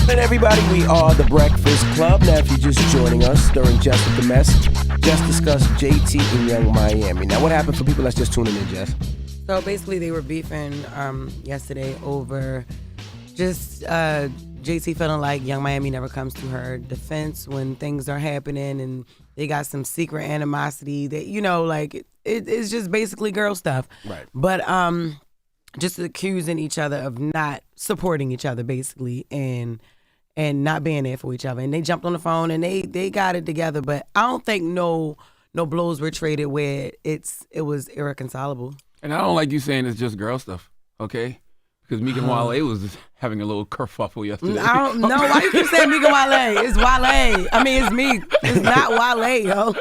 And everybody, we are the Breakfast Club. Now, if you're just joining us during Jess With The Mess, Jess discussed JT and Young Miami. Now, what happened for people that's just tuning in, Jess? So basically, they were beefing yesterday over just JT feeling like Young Miami never comes to her defense when things are happening, and they got some secret animosity that, you know, like it's just basically girl stuff. Right. But just accusing each other of not supporting each other, basically, and not being there for each other. And they jumped on the phone and they got it together. But I don't think no blows were traded where it was irreconcilable. And I don't like you saying it's just girl stuff, okay? Because Meek and Wale was just having a little kerfuffle yesterday. I don't know. Why you keep saying Meek and Wale? It's Wale. I mean, it's Meek. It's not Wale, yo.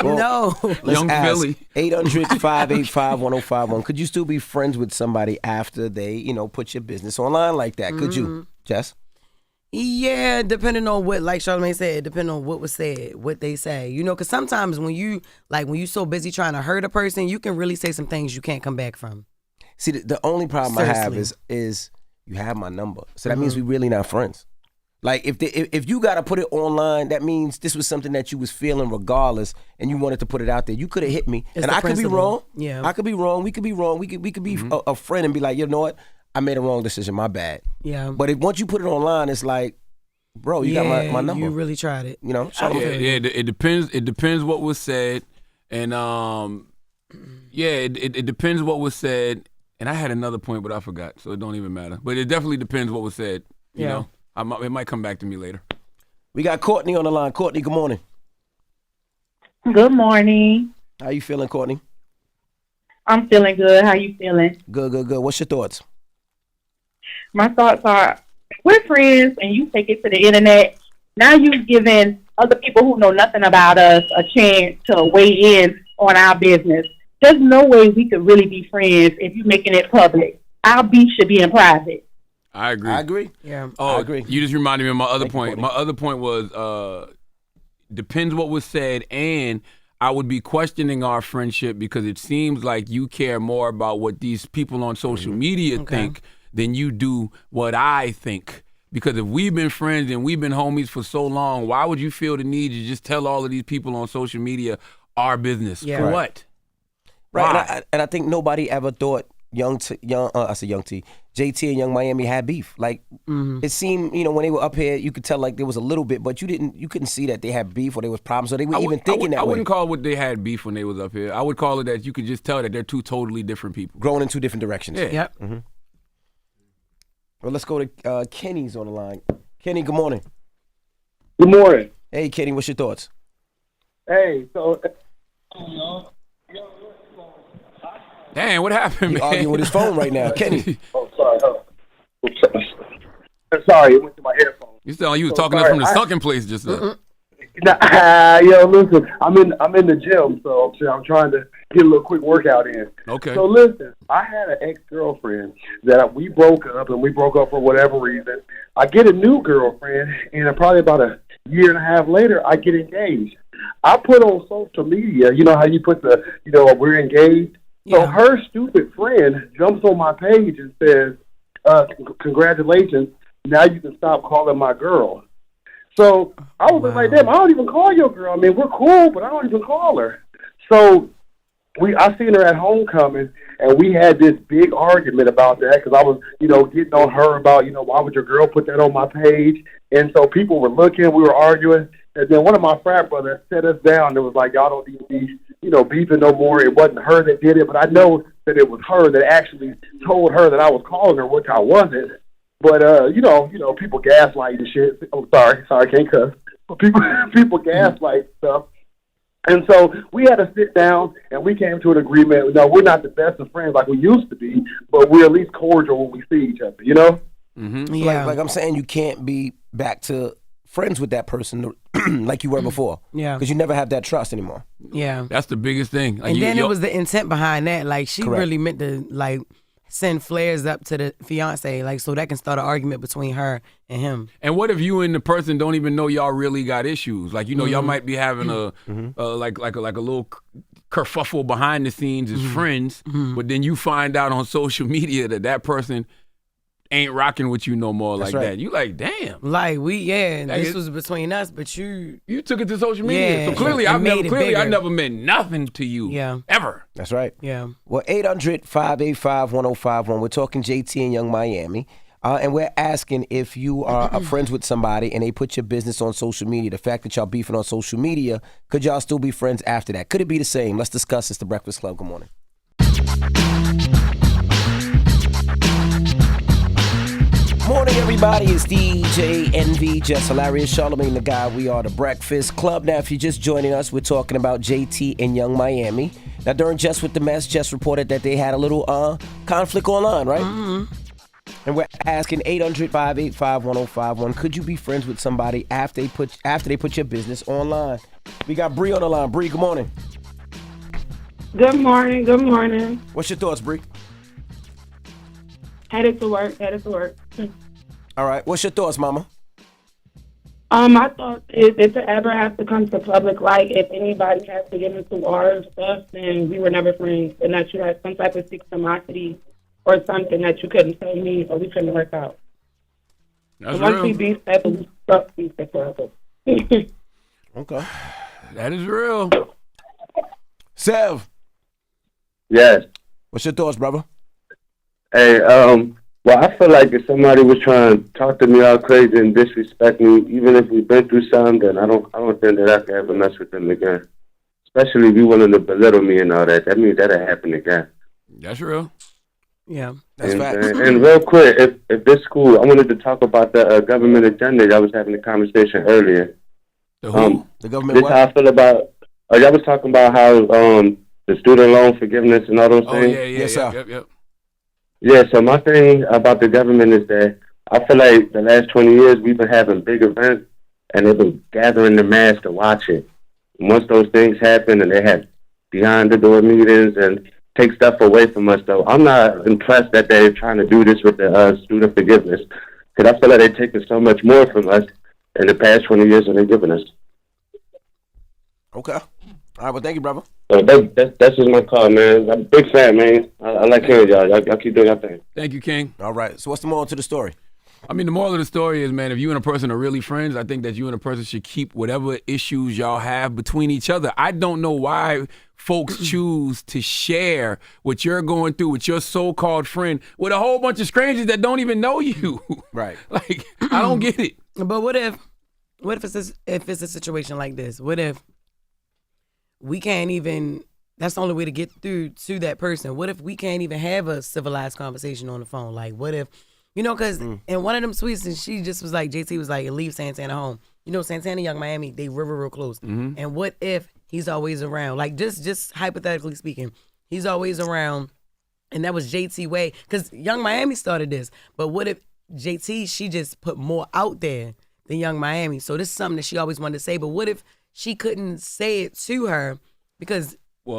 Well, no. Young Philly. 800-585-1051. Could you still be friends with somebody after they, put your business online like that? Could you, Jess? Yeah, depending on what, like Charlamagne said, depending on what was said, what they say. Because sometimes when you so busy trying to hurt a person, you can really say some things you can't come back from. See, the only problem I have is you have my number. So that means we really not friends. Like, if you got to put it online, that means this was something that you was feeling regardless, and you wanted to put it out there. You could have hit me, and I could be wrong. Yeah, I could be wrong. We could be wrong. We could be a friend and be like, you know what? I made a wrong decision. My bad. Yeah. But once you put it online, it's like, bro, you got my number. You really tried it. It depends. It depends what was said, and it depends what was said. And I had another point, but I forgot, so it don't even matter. But it definitely depends what was said. You know, it might come back to me later. We got Courtney on the line. Courtney, good morning. Good morning. How you feeling, Courtney? I'm feeling good. How you feeling? Good. What's your thoughts? My thoughts are, we're friends, and you take it to the internet. Now you've given other people who know nothing about us a chance to weigh in on our business. There's no way we could really be friends if you're making it public. Our beef should be in private. I agree. Yeah. Oh, I agree. You just reminded me of my other point. You, my other point was depends what was said, and I would be questioning our friendship because it seems like you care more about what these people on social media think than you do what I think. Because if we've been friends and we've been homies for so long, why would you feel the need to just tell all of these people on social media our business? Yeah. For what? Right, and I think nobody ever thought JT and Young Miami had beef. Like it seemed, when they were up here, you could tell like there was a little bit, but you couldn't see that they had beef or there was problems, or they were even thinking that way. I wouldn't call it what they had beef when they was up here. I would call it that you could just tell that they're two totally different people, growing in two different directions. Yeah. Yep. Mm-hmm. Well, let's go to Kenny's on the line. Kenny, good morning. Good morning. Hey, Kenny, what's your thoughts? Hey, so Damn, what happened, He man? arguing with his phone right now. Kenny. oh, sorry. Sorry, it went to my headphones. You sound like you was talking to us from the sunken place just now. Yo, listen, I'm in the gym, so I'm trying to get a little quick workout in. Okay. So listen, I had an ex-girlfriend that we broke up for whatever reason. I get a new girlfriend, and probably about a year and a half later, I get engaged. I put on social media, you know how you put we're engaged? Yeah. So her stupid friend jumps on my page and says, congratulations, now you can stop calling my girl. So I was like, damn, I don't even call your girl. I mean, we're cool, but I don't even call her. So I seen her at homecoming, and we had this big argument about that because I was, getting on her about, why would your girl put that on my page? And so people were looking, we were arguing, and then one of my frat brothers set us down and was like, y'all don't need to be, beefing no more. It wasn't her that did it, but I know that it was her that actually told her that I was calling her, which I wasn't. But people gaslight and shit. Oh, sorry, can't cuss. But people gaslight stuff. And so we had to sit down, and we came to an agreement. No, we're not the best of friends like we used to be, but we're at least cordial when we see each other, Mm-hmm. Yeah. Like I'm saying, you can't be back to friends with that person like you were before. Yeah. Because you never have that trust anymore. Yeah. That's the biggest thing. Like And then it was the intent behind that. Like, she Correct. really meant to, send flares up to the fiance, so that can start an argument between her and him. And what if you and the person don't even know y'all really got issues? Like, y'all might be having a little kerfuffle behind the scenes as friends, but then you find out on social media that person ain't rocking with you no more like that. You like, damn. Like this was between us, but you took it to social media. So clearly I never meant nothing to you. Yeah. Ever. That's right. Yeah. Well, 800-585-1051. We're talking JT and Young Miami. And we're asking if you are friends with somebody and they put your business on social media. The fact that y'all beefing on social media, could y'all still be friends after that? Could it be the same? Let's discuss. It's The Breakfast Club. Good morning. Morning, everybody. It's DJ NV, Jess Hilarious, Charlamagne the Guy. We are The Breakfast Club. Now, if you're just joining us, we're talking about JT and Young Miami. Now, during Jess With The Mess, Jess reported that they had a little conflict online, right? Mm-hmm. And we're asking 800-585-1051. Could you be friends with somebody after they put your business online? We got Bree on the line. Bree, good morning. Good morning. Good morning. What's your thoughts, Bree? Headed to work. All right. What's your thoughts, Mama? I thought if it ever has to come to public light, if anybody has to get into our stuff, then we were never friends, and that you had some type of animosity or something that you couldn't tell me, or we couldn't work out. That's once real. we beat that, we stuck forever. Okay. That is real. Sev. Yes. What's your thoughts, brother? Hey, well, I feel like if somebody was trying to talk to me all crazy and disrespect me, even if we've been through something, I don't think that I can ever mess with them again. Especially if you willing to belittle me and all that. That means that'll happen again. That's real. Yeah, that's facts. And real quick, if this school, I wanted to talk about the government agenda. I was having a conversation earlier. The who? The government. This what? how I feel about. Y'all was talking about how the student loan forgiveness and all those things. Yeah, yes, sir. Yep. Yeah. So my thing about the government is that I feel like the last 20 years we've been having big events and they've been gathering the mass to watch it. And once those things happen and they have behind the door meetings and take stuff away from us, though. I'm not impressed that they're trying to do this with the student forgiveness, because I feel like they're taking so much more from us in the past 20 years than they're giving us. Okay. All right, well, thank you, brother. So that's just my call, man. I'm a big fan, man. I like hearing y'all. Y'all keep doing your thing. Thank you, King. All right, so what's the moral to the story? I mean, the moral of the story is, man, if you and a person are really friends, I think that you and a person should keep whatever issues y'all have between each other. I don't know why folks choose to share what you're going through with your so-called friend with a whole bunch of strangers that don't even know you. Right. Like, I don't get it. But what if it's a situation like this? What if we can't even? That's the only way to get through to that person. What if we can't even have a civilized conversation on the phone? Like, what if? You know, because in one of them tweets, and she just was like, JT was like, leave Santana home. You know, Santana, Young Miami, they real close. Mm-hmm. And what if he's always around? Like, just hypothetically speaking, he's always around, and that was JT way. Because Young Miami started this. But what if JT, she just put more out there than Young Miami? So this is something that she always wanted to say. But what if she couldn't say it to her because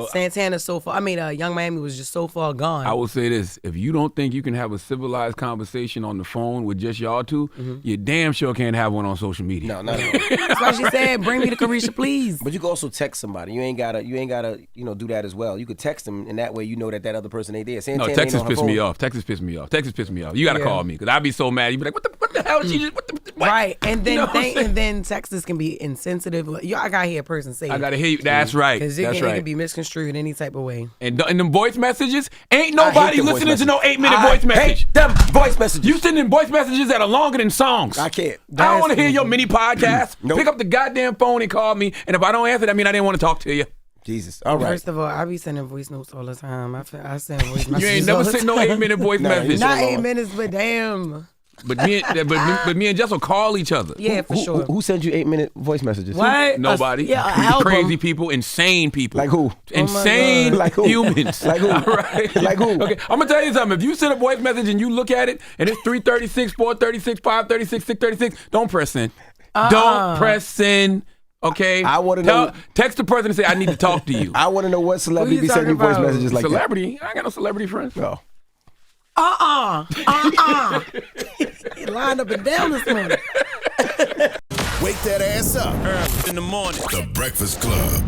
Santana's so far, Young Miami was just so far gone. I will say this. If you don't think you can have a civilized conversation on the phone with just y'all two, you damn sure can't have one on social media. No, not at all. That's why she said, bring me to Carisha, please. But you can also text somebody. You ain't gotta, do that as well. You could text them, and that way you know that other person ain't there. Santana no, Texas pissed me off. Texas pissed me off. You gotta call me, because I'd be so mad. You'd be like, what the hell? She just, what? Right, and then and then Texas can be insensitive. I gotta hear a person say it. I gotta hear you. That's right. Because it can be misconstrued any type of way. And them voice messages, ain't nobody listening to no 8-minute voice message. Hate them voice messages. You sending voice messages that are longer than songs. I can't. I don't want to hear your mini podcast. Nope. Pick up the goddamn phone and call me. And if I don't answer, that mean I didn't want to talk to you. Jesus. All right. First of all, I be sending voice notes all the time. I send voice messages. You ain't never sent no 8-minute voice message. Not 8 minutes, but damn. But me and Jess will call each other. Yeah, for sure. Who sends you 8-minute voice messages? What? Nobody. Crazy people, insane people. Like who? Insane humans. Like who? Right? Like who? Okay, I'm gonna tell you something. If you send a voice message and you look at it and it's 336, 436, 536, 636, don't press send. Don't press send. Okay. I want to know. Text the person and say, I need to talk to you. I want to know what celebrity be sending voice messages like celebrity? I ain't got no celebrity friends. No. He lined up and down this morning. Wake that ass up early in the morning. The Breakfast Club.